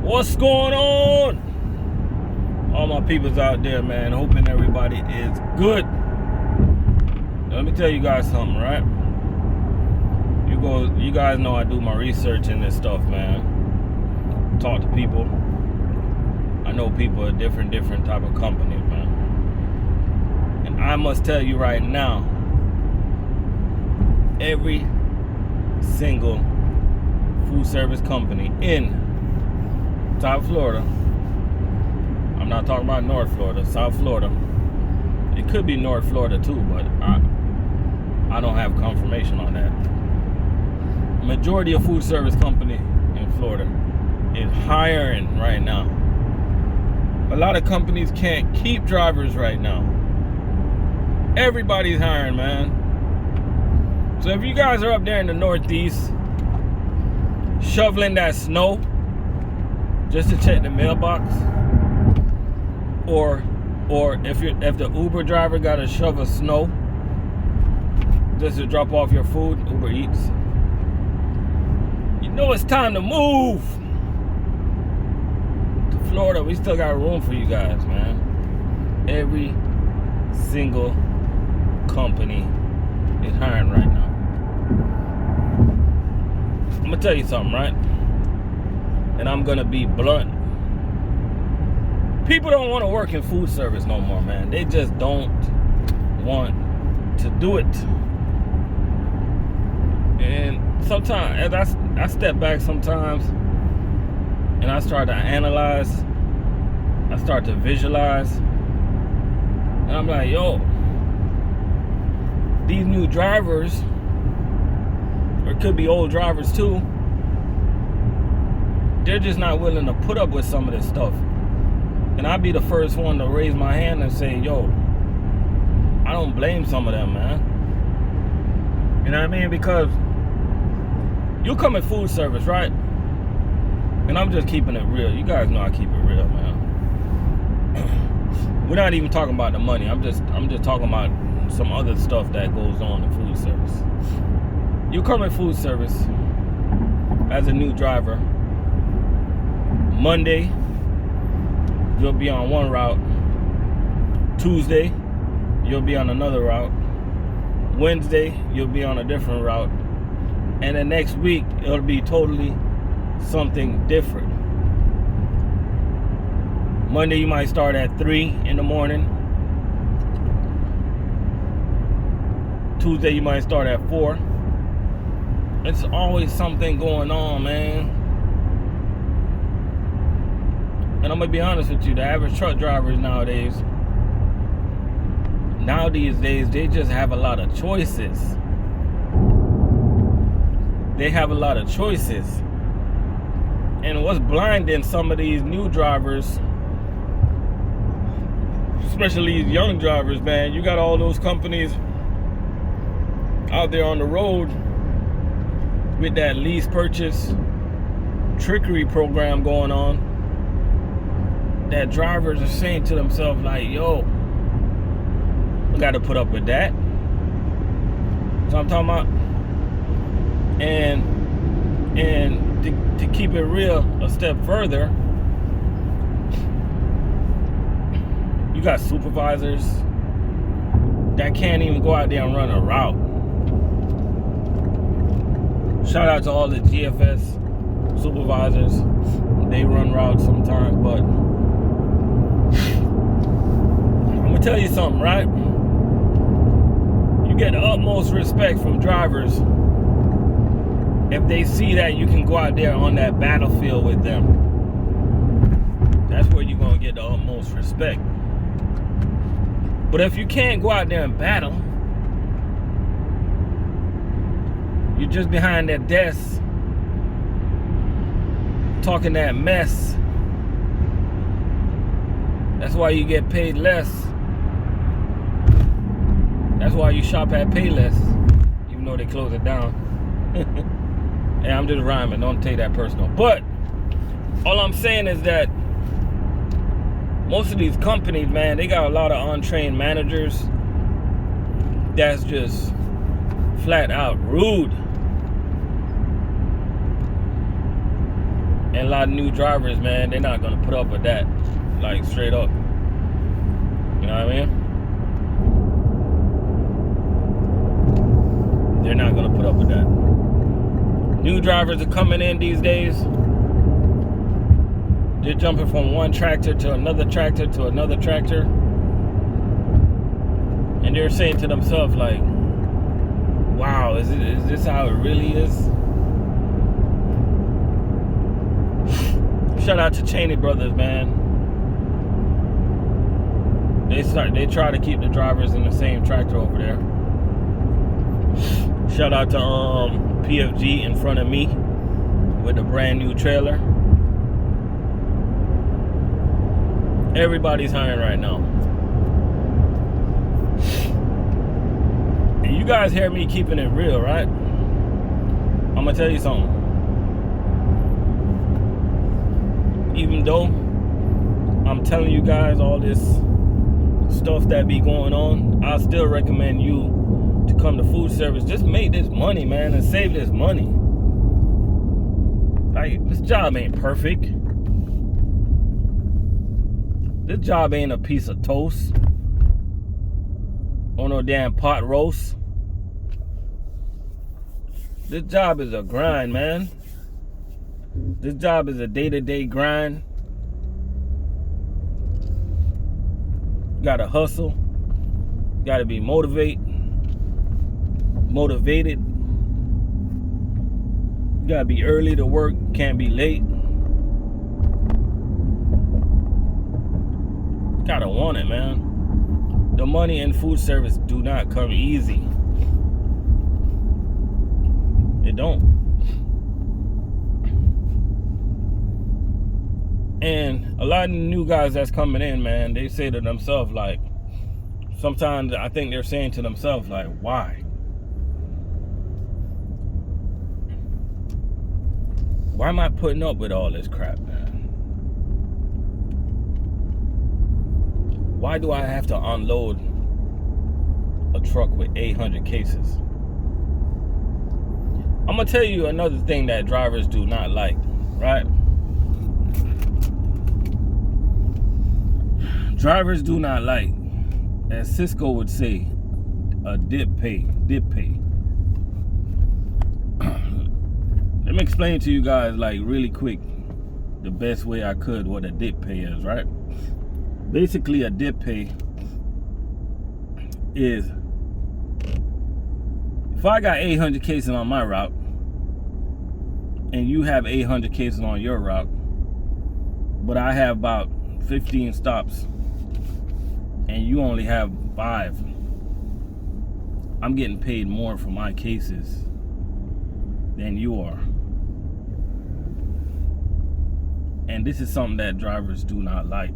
What's going on? All my peoples out there, man. Hoping everybody is good. Now, let me tell you guys something, right? You guys know I do my research in this stuff, man. Talk to people. I know people at different type of companies, man. And I must tell you right now, every single food service company in South Florida, I'm not talking about North Florida, South Florida. It could be North Florida too, but I don't have confirmation on that. Majority of food service company in Florida is hiring right now. A lot of companies can't keep drivers right now. Everybody's hiring, man. So if you guys are up there in the Northeast shoveling that snow just to check the mailbox, or if the Uber driver got to shovel snow just to drop off your food, Uber Eats, you know it's time to move to Florida. We still got room for you guys, man. Every single company is hiring right now. I'm gonna tell you something, right? And I'm gonna be blunt. People don't want to work in food service no more, man. They just don't want to do it. And sometimes, as I step back sometimes, and I start to analyze, I start to visualize, and I'm like, yo, these new drivers, or it could be old drivers too, they're just not willing to put up with some of this stuff. And I'd be the first one to raise my hand and say, yo, I don't blame some of them, man. You know what I mean? Because you come in food service, right? And I'm just keeping it real. You guys know I keep it real, man. We're not even talking about the money. I'm just talking about some other stuff that goes on in food service. You come in food service as a new driver. Monday, you'll be on one route. Tuesday, you'll be on another route. Wednesday, you'll be on a different route. And the next week, it'll be totally something different. Monday, you might start at 3 in the morning. Tuesday, you might start at 4. It's always something going on, man. And I'm gonna be honest with you, the average truck drivers nowadays, they just have a lot of choices. They have a lot of choices. And what's blinding some of these new drivers, especially these young drivers, man, you got all those companies out there on the road with that lease purchase trickery program going on, that drivers are saying to themselves like, yo, we got to put up with that. So I'm talking about, and to keep it real a step further, you got supervisors that can't even go out there and run a route. Shout out to all the GFS supervisors. They run routes sometimes, but I'm gonna tell you something, right? You get the utmost respect from drivers if they see that you can go out there on that battlefield with them. That's where you're gonna get the utmost respect. But if you can't go out there and battle, you're just behind that desk talking that mess. That's why you get paid less. That's why you shop at Payless, even though they close it down. Hey, I'm just rhyming, don't take that personal. But all I'm saying is that most of these companies, man, they got a lot of untrained managers that's just flat out rude. And a lot of new drivers, man, they're not gonna put up with that. Like, straight up. You know what I mean? They're not gonna put up with that. New drivers are coming in these days. They're jumping from one tractor to another tractor to another tractor. And they're saying to themselves, like, wow, is this how it really is? Shout out to Cheney Brothers, man. They try to keep the drivers in the same tractor over there. Shout out to PFG in front of me with a brand new trailer. Everybody's hiring right now. And you guys hear me keeping it real, right? I'm gonna tell you something. Even though I'm telling you guys all this stuff that be going on, I still recommend you to come to Foodservice. Just make this money, man, and save this money. Like, this job ain't perfect. This job ain't a piece of toast or no damn pot roast. This job is a grind, man. This job is a day-to-day grind. You gotta hustle. You gotta be motivated. You gotta be early to work. Can't be late. Gotta want it, man. The money in food service do not come easy. It don't. And a lot of new guys that's coming in, man, they say to themselves, like, sometimes I think they're saying to themselves, like, why? Why am I putting up with all this crap, man? Why do I have to unload a truck with 800 cases? I'm gonna tell you another thing that drivers do not like, right? Drivers do not like, as Cisco would say, a dip pay. Let me explain to you guys, like, really quick, the best way I could what a dip pay is, right? Basically, a dip pay is, if I got 800 cases on my route and you have 800 cases on your route, but I have about 15 stops and you only have 5, I'm getting paid more for my cases than you are. And this is something that drivers do not like.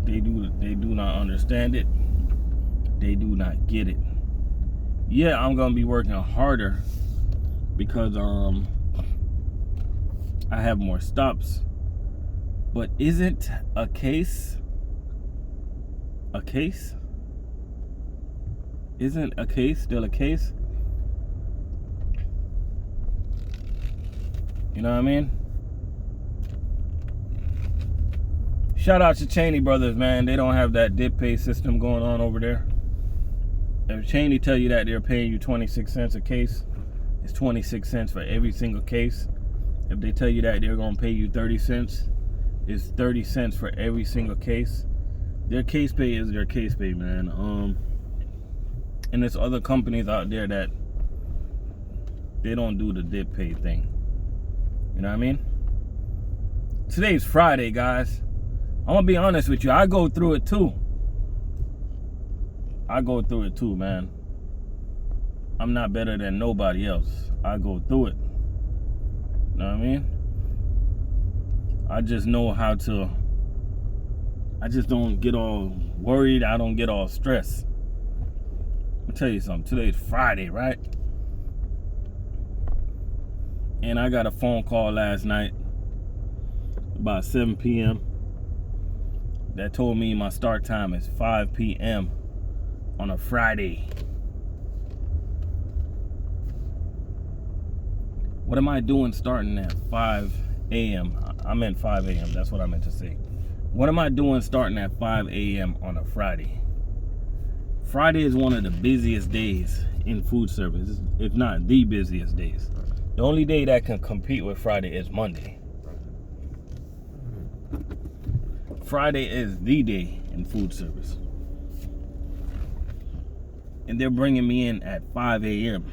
They do not understand it. They do not get it. Yeah, I'm gonna be working harder because I have more stops. But isn't a case a case? Isn't a case still a case? You know what I mean? Shout out to Cheney Brothers, man. They don't have that dip pay system going on over there. If Cheney tell you that they're paying you 26 cents a case, it's 26 cents for every single case. If they tell you that they're going to pay you 30 cents, it's 30 cents for every single case. Their case pay is their case pay, man. And there's other companies out there that they don't do the dip pay thing. You know what I mean? Today's Friday, guys. I'm gonna be honest with you. I go through it too. Man. I'm not better than nobody else. I go through it. You know what I mean? I just know how to. I just don't get all worried. I don't get all stressed. I'll tell you something. Today's Friday, right? And I got a phone call last night about 7 p.m. that told me my start time is 5 p.m. on a Friday. What am I doing starting at 5 a.m. I meant 5 a.m. That's what I meant to say. What am I doing starting at 5 a.m. on a Friday? Friday is one of the busiest days in food service, if not the busiest days. The only day that can compete with Friday is Monday. Friday is the day in food service. And they're bringing me in at 5 a.m.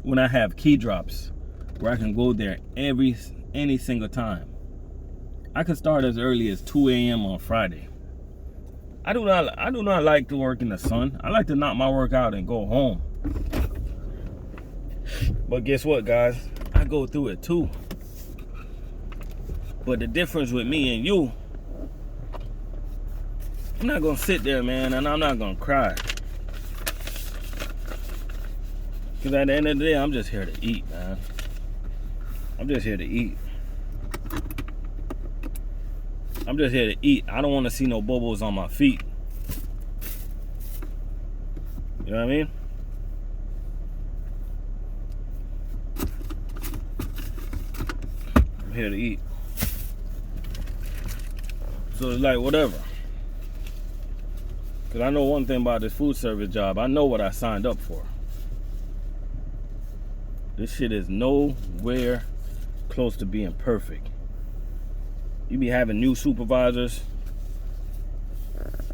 when I have key drops where I can go there any single time. I can start as early as 2 a.m. on Friday. I do not like to work in the sun. I like to knock my work out and go home. But guess what, guys? I go through it too. But the difference with me and you, I'm not gonna sit there, man, and I'm not gonna cry. Because at the end of the day, I'm just here to eat, man. I'm just here to eat. I'm just here to eat. I don't want to see no bubbles on my feet. You know what I mean? I'm here to eat. So it's like, whatever. Because I know one thing about this food service job. I know what I signed up for. This shit is nowhere close to being perfect. You be having new supervisors.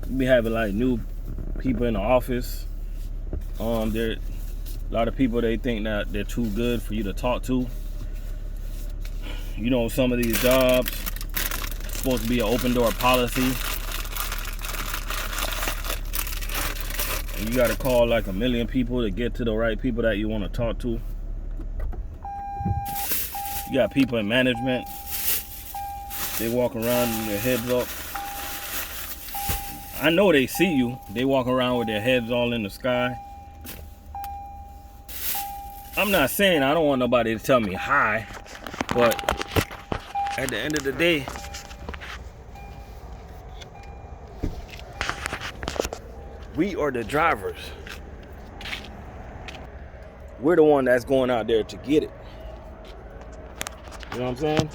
You be having like new people in the office. There a lot of people, they think that they're too good for you to talk to. You know, some of these jobs supposed to be an open door policy. And you gotta call like 1 million people to get to the right people that you want to talk to. You got people in management. They walk around with their heads up. I know they see you. They walk around with their heads all in the sky. I'm not saying I don't want nobody to tell me hi, but at the end of the day, we are the drivers. We're the one that's going out there to get it. You know what I'm saying?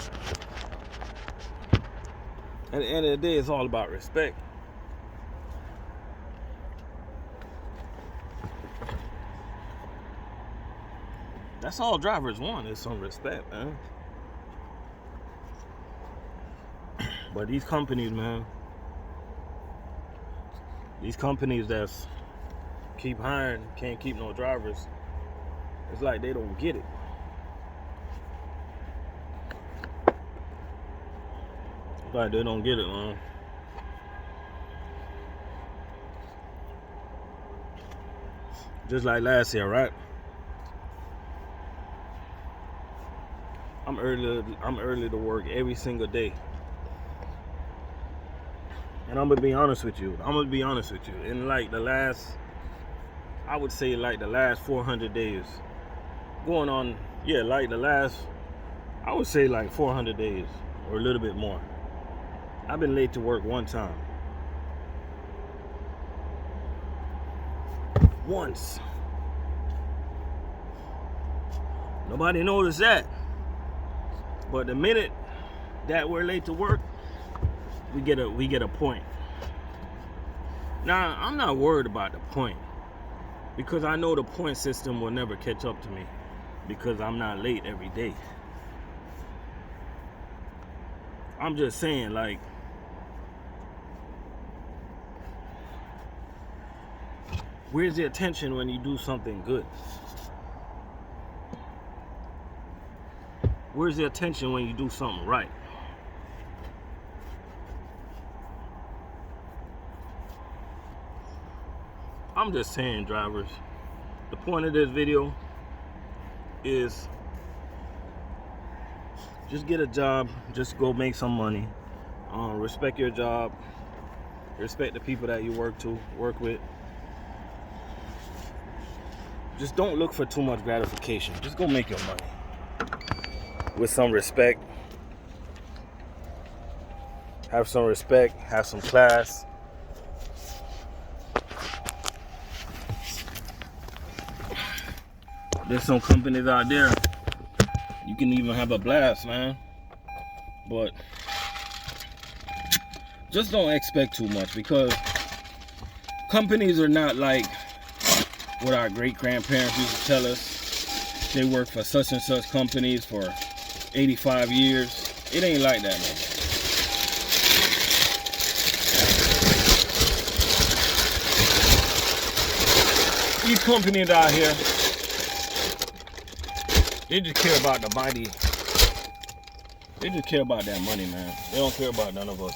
At the end of the day, it's all about respect. That's all drivers want, is some respect, man. But these companies, man, these companies that's keep hiring, can't keep no drivers, it's like they don't get it. It's like they don't get it, man. Just like last year, right? I'm early to work every single day. And I'm gonna be honest with you. In like the last, I would say like the last 400 days, going on, yeah, like the last, I would say like 400 days or a little bit more, I've been late to work one time. Once. Nobody noticed that. But the minute that we're late to work, we get a point. Now, I'm not worried about the point, because I know the point system will never catch up to me, because I'm not late every day. I'm just saying, like, where's the attention when you do something good? Where's the attention when you do something right? I'm just saying, drivers, the point of this video is just get a job, just go make some money, respect your job, respect the people that you work with. Just don't look for too much gratification. Just go make your money with some respect. Have some respect, have some class. There's some companies out there, you can even have a blast, man. But just don't expect too much, because companies are not like what our great-grandparents used to tell us. They work for such and such companies for 85 years. It ain't like that, man. These companies out here, they just care about the mighty. They just care about that money, man. They don't care about none of us.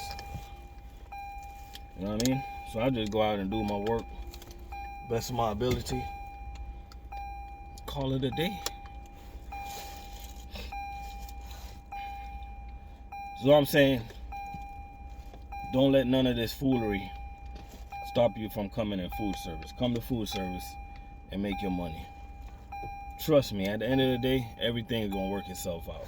You know what I mean? So I just go out and do my work, best of my ability. Call it a day. So I'm saying, don't let none of this foolery stop you from coming in food service. Come to food service and make your money. Trust me, at the end of the day, everything's gonna work itself out.